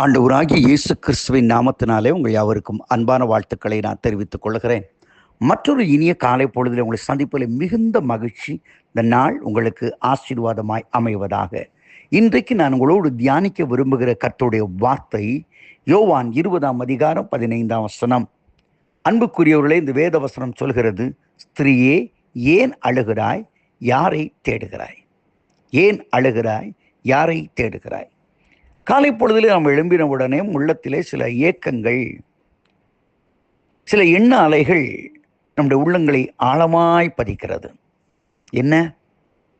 ஆண்டவராகிய இயேசு கிறிஸ்துவின் நாமத்தினாலே உங்கள் யாவருக்கும் அன்பான வாழ்த்துக்களை நான் தெரிவித்துக் கொள்கிறேன். மற்றொரு இனிய காலை பொழுதில் உங்களை சந்திப்பதில் மிகுந்த மகிழ்ச்சி. இந்த நாள் உங்களுக்கு ஆசீர்வாதமாய் அமைவதாக. இன்றைக்கு நான் உங்களோடு தியானிக்க விரும்புகிற கர்த்தருடைய வார்த்தை யோவான் 20:15. அன்புக்குரியவர்களே, இந்த வேத வசனம் சொல்கிறது, ஸ்திரீயே, ஏன் அழுகிறாய்? யாரை தேடுகிறாய்? ஏன் அழுகிறாய்? யாரை தேடுகிறாய்? காலை பொழுதிலே நாம் எழும்பின உடனே உள்ளத்திலே சில ஏக்கங்கள், சில எண்ண அலைகள் நம்முடைய உள்ளங்களை ஆழமாய் பதிக்கிறது. என்ன?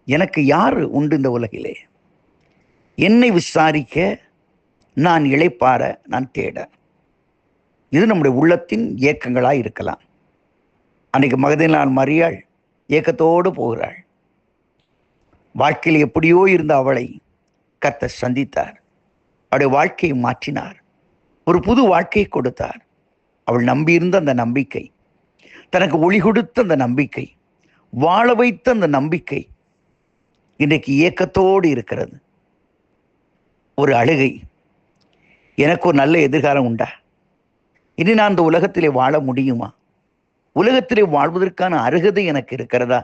எனக்கு யார் உண்டு இந்த உலகிலே? என்னை விசாரிக்க, நான் இளைப்பாற, நான் தேட. இது நம்முடைய உள்ளத்தின் ஏக்கங்களாய் இருக்கலாம். அன்றைக்கு மகதலேனாள் மரியாள் ஏக்கத்தோடு போகிறாள். வாழ்க்கையில் எப்படியோ இருந்த அவளை கர்த்தர் சந்தித்தார். அவருடைய வாழ்க்கையை மாற்றினார். ஒரு புது வாழ்க்கையை கொடுத்தார். அவள் நம்பியிருந்த அந்த நம்பிக்கை, தனக்கு ஒளி கொடுத்த அந்த நம்பிக்கை, வாழ வைத்த அந்த நம்பிக்கை இன்றைக்கு ஏக்கத்தோடு இருக்கிறது. ஒரு அழுகை, எனக்கு ஒரு நல்ல எதிர்காலம் உண்டா? இனி நான் இந்த உலகத்திலே வாழ முடியுமா? உலகத்திலே வாழ்வதற்கான அருகதை எனக்கு இருக்கிறதா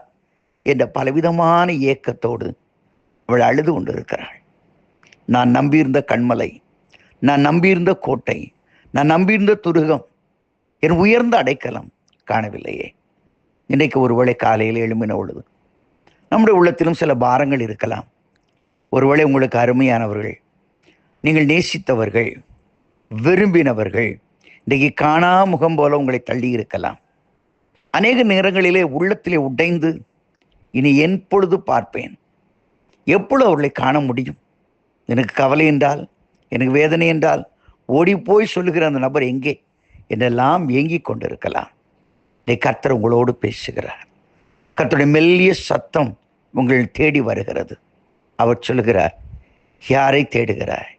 என்ற பலவிதமான ஏக்கத்தோடு அவள் அழுது கொண்டிருக்கிறாள். நான் நம்பியிருந்த கண்மலை, நான் நம்பியிருந்த கோட்டை, நான் நம்பியிருந்த துருகம், என் உயர்ந்த அடைக்கலம் காணவில்லையே. இன்றைக்கு ஒருவேளை காலையில் எழும்பின பொழுது நம்முடைய உள்ளத்திலும் சில பாரங்கள் இருக்கலாம். ஒருவேளை உங்களுக்கு அருமையானவர்கள், நீங்கள் நேசித்தவர்கள், விரும்பினவர்கள் இன்றைக்கு காணா முகம் போல உங்களை தள்ளி இருக்கலாம். அநேக நேரங்களிலே உள்ளத்திலே உடைந்து, இனி என் பொழுது பார்ப்பேன், எப்பொழுது அவர்களை காண முடியும்? எனக்கு கவலை என்றால், எனக்கு வேதனை என்றால் ஓடி போய் சொல்லுகிற அந்த நபர் எங்கே என்றெல்லாம் ஏங்கிக் கொண்டிருக்கலாம். கர்த்தர் உங்களோடு பேசுகிறார். கர்த்தருடைய மெல்லிய சத்தம் உங்கள் தேடி வருகிறது. அவர் சொல்லுகிறார், யாரை தேடுகிறாய்?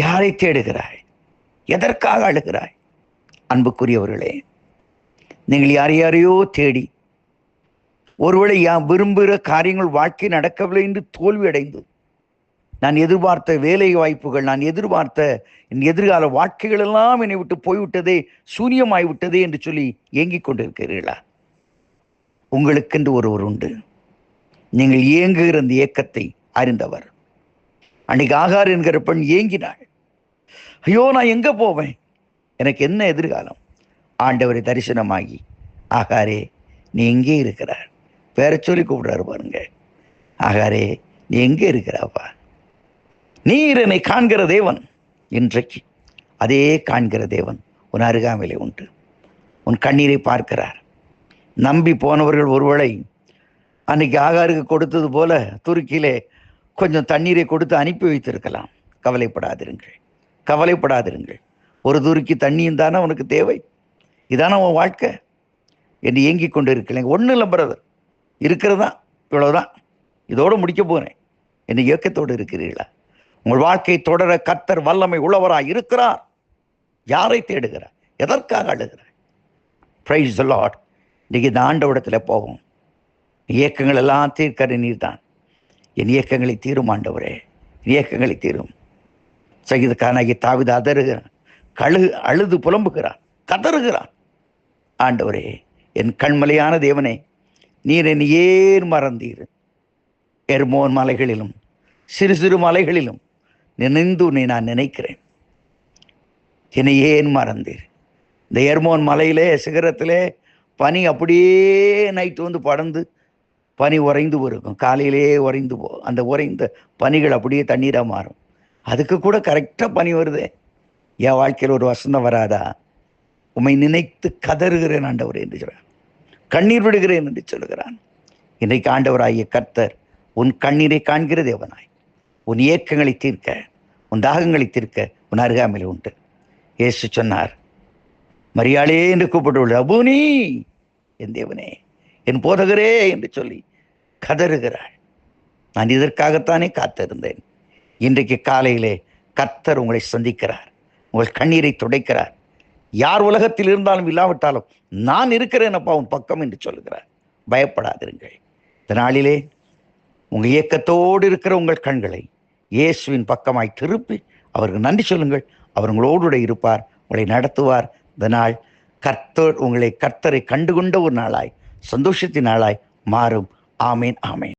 யாரை தேடுகிறாய்? எதற்காக அழுகிறாய்? அன்புக்குரியவர்களே, நீங்கள் யாரையோ தேடி ஒருவேளை விரும்புகிற காரியங்கள் வாழ்க்கை நடக்கவில்லை என்று தோல்வி அடைந்து, நான் எதிர்பார்த்த வேலை வாய்ப்புகள், நான் எதிர்பார்த்த என் எதிர்கால வாழ்க்கைகள் எல்லாம் என்னை விட்டு போய்விட்டதே, சூன்யமாய்விட்டதே என்று சொல்லி ஏங்கிக் கொண்டிருக்கிறீர்களா? உங்களுக்கென்று ஒருவர் உண்டு. நீங்கள் ஏங்குகிற அந்த ஏக்கத்தை அறிந்தவர். அன்னைக்கு ஆகார் என்கிற பெண் ஏங்கினாள். ஐயோ, நான் எங்க போவேன்? எனக்கு என்ன எதிர்காலம்? ஆண்டவரை தரிசனமாகி, ஆகாரே, நீ எங்கே இருக்கிறார்? வேற சொல்லி கூப்பிடுறாரு பாருங்க. ஆகாரே, நீ எங்கே இருக்கிறாப்பா? நீர் என்னை காண்கிற தேவன். இன்றைக்கு அதே காண்கிற தேவன் உன் அருகாமையிலே உண்டு. உன் கண்ணீரை பார்க்கிறார். நம்பி போனவர்கள் ஒருவேளை அன்னைக்கு ஆகாருக்கு கொடுத்தது போல துருக்கியிலே கொஞ்சம் தண்ணீரை கொடுத்து அனுப்பி வைத்திருக்கலாம். கவலைப்படாதிருங்கள், கவலைப்படாதிருங்கள். ஒரு துருக்கி தண்ணியும் தானே உனக்கு தேவை? இதான உன் வாழ்க்கை என்று ஏங்கி கொண்டு இருக்கலைங்க. ஒன்றும் இல்லை பிரதர், இருக்கிறதா இவ்வளவுதான், இதோடு முடிக்க போறேன் என்று இயக்கத்தோடு இருக்கிறீர்களா? உங்கள் வாழ்க்கை தொடர கர்த்தர் வல்லமை உள்ளவராய் இருக்கிறார். யாரை தேடுகிறார்? எதற்காக அழுகிறார்? Praise the lord. இன்னைக்கு இந்த ஆண்டவரிடத்தில் போவோம். இயக்கங்கள் எல்லாம் தீர்க்கிற நீர் தான். என் இயக்கங்களை தீரும் ஆண்டவரே, இயக்கங்களை தீரும். சங்கீதக்காரனாகிய தாவீது அதறுகிறான், அழுது புலம்புகிறான், கதறுகிறான். ஆண்டவரே, என் கண்மலையான தேவனே, நீர் என்னை ஏன் மறந்தீர்? எர்மோன் மலைகளிலும் சிறு சிறு மலைகளிலும் நினைந்து உன்னை நான் நினைக்கிறேன். என்னை ஏன் மறந்தீர்? இந்த எர்மோன் மலையிலே சிகரத்திலே பனி அப்படியே நைட்டு வந்து படர்ந்து பனி உறைந்து இருக்கும். காலையிலே உறைந்து அந்த உறைந்த பனிகள் அப்படியே தண்ணீராக மாறும். அதுக்கு கூட கரெக்டாக பனி வருதே. என் வாழ்க்கையில் ஒரு வசந்தம் வராதா? உம்மை நினைத்து கதறுகிறேன் ஆண்டவர் என்று சொல்கிறான், கண்ணீர் விடுகிறேன் என்று சொல்லுகிறான். இன்றைக்கு ஆண்டவராகிய கர்த்தர் உன் கண்ணீரை காண்கிற தேவனாய், உன் ஏக்கங்களை தீர்க்க, உன் தாகங்களை தீர்க்க உன் அருகாமையில் உண்டு. இயேசு சொன்னார், மரியாளே என்று கூப்பிட்டு, அபூனி, என் தேவனே, என் போதகரே என்று சொல்லி கதறுகிறாள். நான் இதற்காகத்தானே காத்திருந்தேன். இன்றைக்கு காலையிலே கர்த்தர் உங்களை சந்திக்கிறார், உங்கள் கண்ணீரை துடைக்கிறார். யார் உலகத்தில் இருந்தாலும் இல்லாவிட்டாலும் நான் இருக்கிறேன் அப்பா உன் பக்கம் என்று சொல்லுகிறார். பயப்படாதிருங்கள். இந்த நாளிலே உங்கள் இயக்கத்தோடு இருக்கிற உங்கள் கண்களை இயேசுவின் பக்கமாய் திருப்பி அவருக்கு நன்றி சொல்லுங்கள். அவர் உங்களோடு இருப்பார், உங்களை நடத்துவார். இந்த நாள் கர்த்தரை கண்டுகொண்ட ஒரு நாளாய், சந்தோஷத்தின் நாளாய் மாறும். ஆமேன், ஆமேன்.